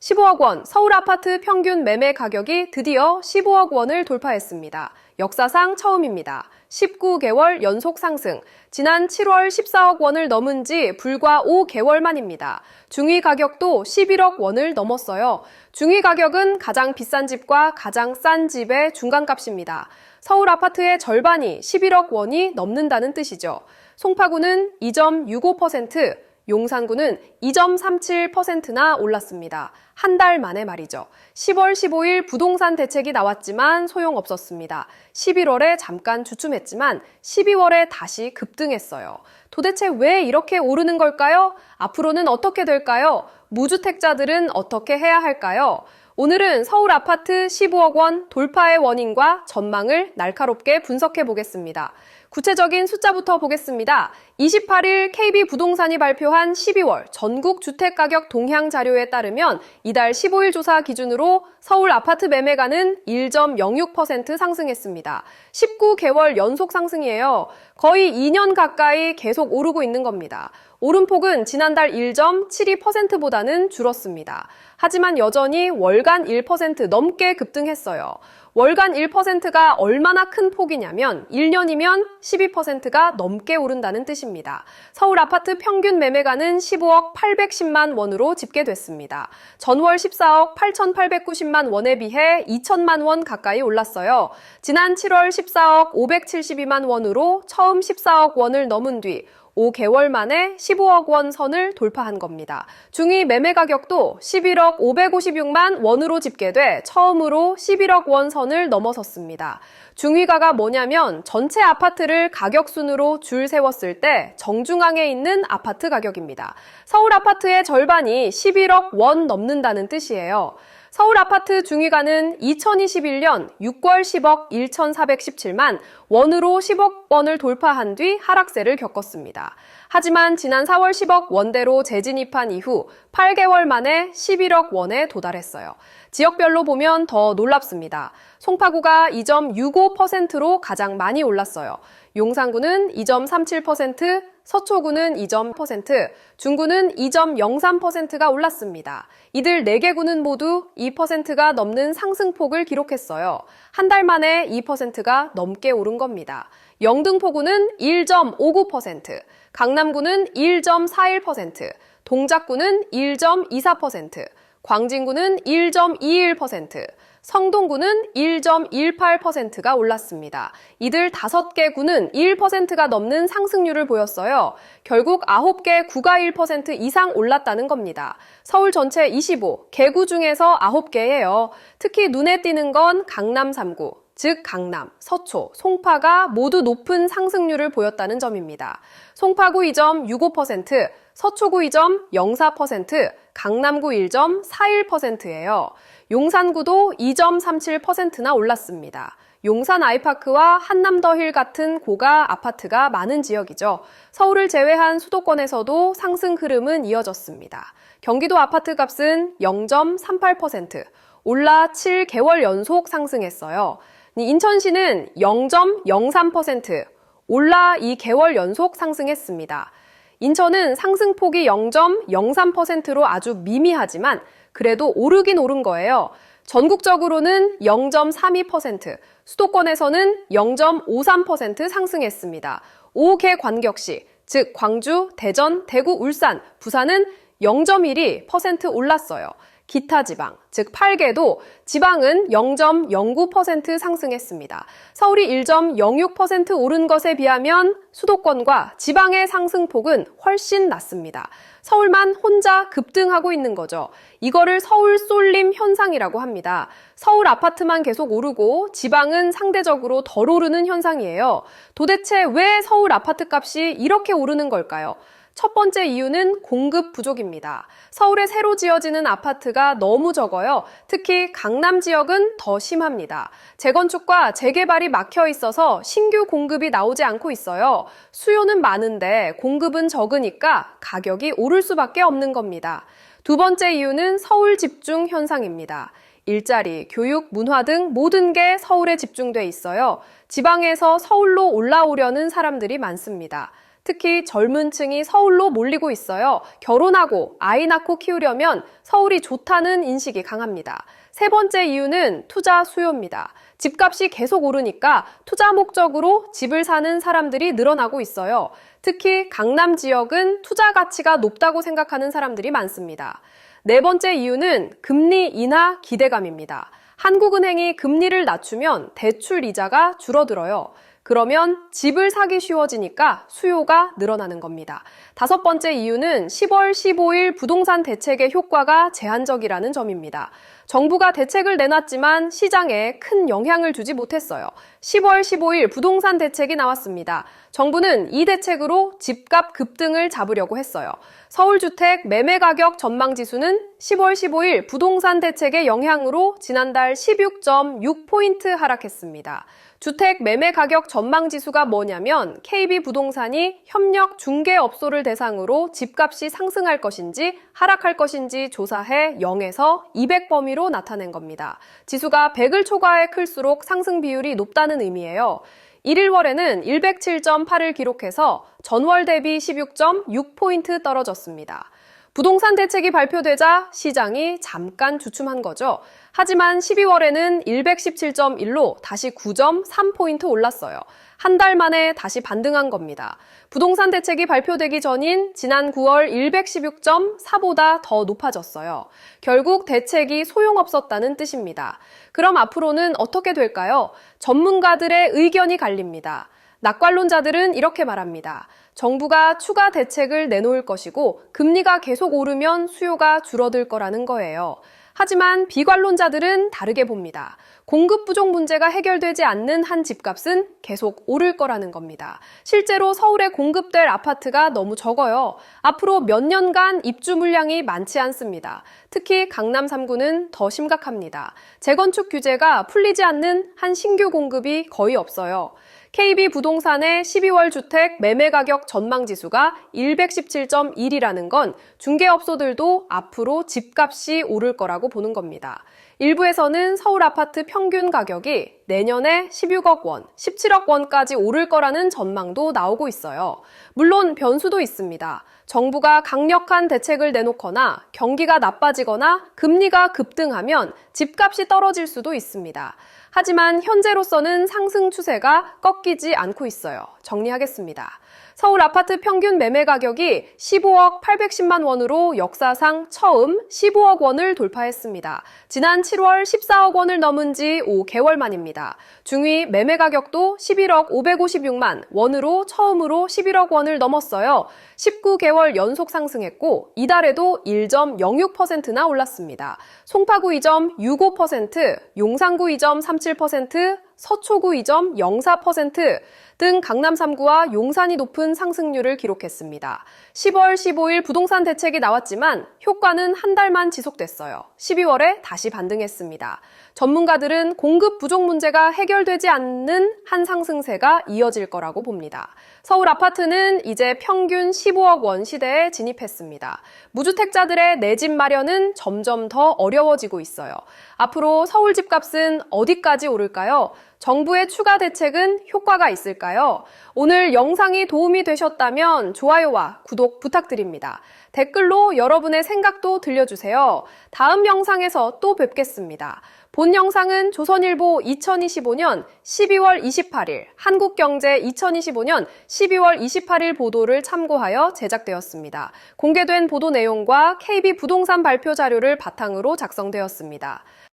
15억 원, 서울 아파트 평균 매매 가격이 드디어 15억 원을 돌파했습니다. 역사상 처음입니다. 19개월 연속 상승. 지난 7월 14억 원을 넘은 지 불과 5개월 만입니다. 중위 가격도 11억 원을 넘었어요. 중위 가격은 가장 비싼 집과 가장 싼 집의 중간값입니다. 서울 아파트의 절반이 11억 원이 넘는다는 뜻이죠. 송파구는 2.65%, 용산구는 2.37%나 올랐습니다. 한 달 만에 말이죠. 10월 15일 부동산 대책이 나왔지만 소용없었습니다. 11월에 잠깐 주춤했지만 12월에 다시 급등했어요. 도대체 왜 이렇게 오르는 걸까요? 앞으로는 어떻게 될까요? 무주택자들은 어떻게 해야 할까요? 오늘은 서울 아파트 15억 원 돌파의 원인과 전망을 날카롭게 분석해 보겠습니다. 구체적인 숫자부터 보겠습니다. 28일 KB부동산이 발표한 12월 전국 주택가격 동향 자료에 따르면 이달 15일 조사 기준으로 서울 아파트 매매가는 1.06% 상승했습니다. 19개월 연속 상승이에요. 거의 2년 가까이 계속 오르고 있는 겁니다. 오름폭은 지난달 1.72%보다는 줄었습니다. 하지만 여전히 월간 1% 넘게 급등했어요. 월간 1%가 얼마나 큰 폭이냐면 1년이면 12%가 넘게 오른다는 뜻입니다. 서울 아파트 평균 매매가는 15억 810만 원으로 집계됐습니다. 전월 14억 8,890만 원에 비해 2천만 원 가까이 올랐어요. 지난 7월 14억 572만 원으로 처음 14억 원을 넘은 뒤 5개월 만에 15억 원 선을 돌파한 겁니다. 중위 매매 가격도 11억 556만 원으로 집계돼 처음으로 11억 원 선을 넘어섰습니다. 중위가가 뭐냐면 전체 아파트를 가격 순으로 줄 세웠을 때 정중앙에 있는 아파트 가격입니다. 서울 아파트의 절반이 11억 원 넘는다는 뜻이에요. 서울 아파트 중위가는 2021년 6월 10억 1,417만 원으로 10억 원을 돌파한 뒤 하락세를 겪었습니다. 하지만 지난 4월 10억 원대로 재진입한 이후 8개월 만에 11억 원에 도달했어요. 지역별로 보면 더 놀랍습니다. 송파구가 2.65%로 가장 많이 올랐어요. 용산구는 2.37%, 서초구는 2.0%, 중구는 2.03%가 올랐습니다. 이들 4개 구는 모두 2%가 넘는 상승폭을 기록했어요. 한 달 만에 2%가 넘게 오른 겁니다. 영등포구는 1.59%, 강남구는 1.41%, 동작구는 1.24%, 광진구는 1.21%, 성동구는 1.18%가 올랐습니다. 이들 5개 구는 1%가 넘는 상승률을 보였어요. 결국 9개 구가 1% 이상 올랐다는 겁니다. 서울 전체 25개구 중에서 9개예요. 특히 눈에 띄는 건 강남 3구, 즉 강남, 서초, 송파가 모두 높은 상승률을 보였다는 점입니다. 송파구 2.65%, 서초구 2.04%, 강남구 1.41%예요. 용산구도 2.37%나 올랐습니다. 용산 아이파크와 한남더힐 같은 고가 아파트가 많은 지역이죠. 서울을 제외한 수도권에서도 상승 흐름은 이어졌습니다. 경기도 아파트 값은 0.38%, 올라 7개월 연속 상승했어요. 인천시는 0.03%, 올라 2개월 연속 상승했습니다. 인천은 상승폭이 0.03%로 아주 미미하지만 그래도 오르긴 오른 거예요. 전국적으로는 0.32%, 수도권에서는 0.53% 상승했습니다. 5개 관격시, 즉 광주, 대전, 대구, 울산, 부산은 0.12% 올랐어요. 기타 지방, 즉 8개도 지방은 0.09% 상승했습니다. 서울이 1.06% 오른 것에 비하면 수도권과 지방의 상승폭은 훨씬 낮습니다. 서울만 혼자 급등하고 있는 거죠. 이거를 서울 쏠림 현상이라고 합니다. 서울 아파트만 계속 오르고 지방은 상대적으로 덜 오르는 현상이에요. 도대체 왜 서울 아파트 값이 이렇게 오르는 걸까요? 첫 번째 이유는 공급 부족입니다. 서울에 새로 지어지는 아파트가 너무 적어요. 특히 강남 지역은 더 심합니다. 재건축과 재개발이 막혀 있어서 신규 공급이 나오지 않고 있어요. 수요는 많은데 공급은 적으니까 가격이 오를 수밖에 없는 겁니다. 두 번째 이유는 서울 집중 현상입니다. 일자리, 교육, 문화 등 모든 게 서울에 집중돼 있어요. 지방에서 서울로 올라오려는 사람들이 많습니다. 특히 젊은 층이 서울로 몰리고 있어요. 결혼하고 아이 낳고 키우려면 서울이 좋다는 인식이 강합니다. 세 번째 이유는 투자 수요입니다. 집값이 계속 오르니까 투자 목적으로 집을 사는 사람들이 늘어나고 있어요. 특히 강남 지역은 투자 가치가 높다고 생각하는 사람들이 많습니다. 네 번째 이유는 금리 인하 기대감입니다. 한국은행이 금리를 낮추면 대출 이자가 줄어들어요. 그러면 집을 사기 쉬워지니까 수요가 늘어나는 겁니다. 다섯 번째 이유는 10월 15일 부동산 대책의 효과가 제한적이라는 점입니다. 정부가 대책을 내놨지만 시장에 큰 영향을 주지 못했어요. 10월 15일 부동산 대책이 나왔습니다. 정부는 이 대책으로 집값 급등을 잡으려고 했어요. 서울주택 매매가격 전망지수는 10월 15일 부동산 대책의 영향으로 지난달 16.6포인트 하락했습니다. 주택 매매 가격 전망 지수가 뭐냐면 KB부동산이 협력 중개업소를 대상으로 집값이 상승할 것인지 하락할 것인지 조사해 0에서 200 범위로 나타낸 겁니다. 지수가 100을 초과해 클수록 상승 비율이 높다는 의미예요. 1일월에는 107.8을 기록해서 전월 대비 16.6포인트 떨어졌습니다. 부동산 대책이 발표되자 시장이 잠깐 주춤한 거죠. 하지만 12월에는 117.1로 다시 9.3포인트 올랐어요. 한 달 만에 다시 반등한 겁니다. 부동산 대책이 발표되기 전인 지난 9월 116.4보다 더 높아졌어요. 결국 대책이 소용없었다는 뜻입니다. 그럼 앞으로는 어떻게 될까요? 전문가들의 의견이 갈립니다. 낙관론자들은 이렇게 말합니다. 정부가 추가 대책을 내놓을 것이고 금리가 계속 오르면 수요가 줄어들 거라는 거예요. 하지만 비관론자들은 다르게 봅니다. 공급 부족 문제가 해결되지 않는 한 집값은 계속 오를 거라는 겁니다. 실제로 서울에 공급될 아파트가 너무 적어요. 앞으로 몇 년간 입주 물량이 많지 않습니다. 특히 강남 3구는 더 심각합니다. 재건축 규제가 풀리지 않는 한 신규 공급이 거의 없어요. KB부동산의 12월 주택 매매가격 전망지수가 117.1이라는 건 중개업소들도 앞으로 집값이 오를 거라고 보는 겁니다. 일부에서는 서울 아파트 평균 가격이 내년에 16억 원, 17억 원까지 오를 거라는 전망도 나오고 있어요. 물론 변수도 있습니다. 정부가 강력한 대책을 내놓거나 경기가 나빠지거나 금리가 급등하면 집값이 떨어질 수도 있습니다. 하지만 현재로서는 상승 추세가 꺾이지 않고 있어요. 정리하겠습니다. 서울 아파트 평균 매매 가격이 15억 810만 원으로 역사상 처음 15억 원을 돌파했습니다. 지난 7월 14억 원을 넘은 지 5개월 만입니다. 중위 매매 가격도 11억 556만 원으로 처음으로 11억 원을 넘었어요. 19개월 연속 상승했고 이달에도 1.06%나 올랐습니다. 송파구 2.65%, 용산구 2.37%, 서초구 2.04% 등 강남 3구와 용산이 높은 상승률을 기록했습니다. 10월 15일 부동산 대책이 나왔지만 효과는 한 달만 지속됐어요. 12월에 다시 반등했습니다. 전문가들은 공급 부족 문제가 해결되지 않는 한 상승세가 이어질 거라고 봅니다. 서울 아파트는 이제 평균 15억 원 시대에 진입했습니다. 무주택자들의 내 집 마련은 점점 더 어려워지고 있어요. 앞으로 서울 집값은 어디까지 오를까요? 정부의 추가 대책은 효과가 있을까요? 오늘 영상이 도움이 되셨다면 좋아요와 구독 부탁드립니다. 댓글로 여러분의 생각도 들려주세요. 다음 영상에서 또 뵙겠습니다. 본 영상은 조선일보 2025년 12월 28일, 한국경제 2025년 12월 28일 보도를 참고하여 제작되었습니다. 공개된 보도 내용과 KB부동산 발표 자료를 바탕으로 작성되었습니다.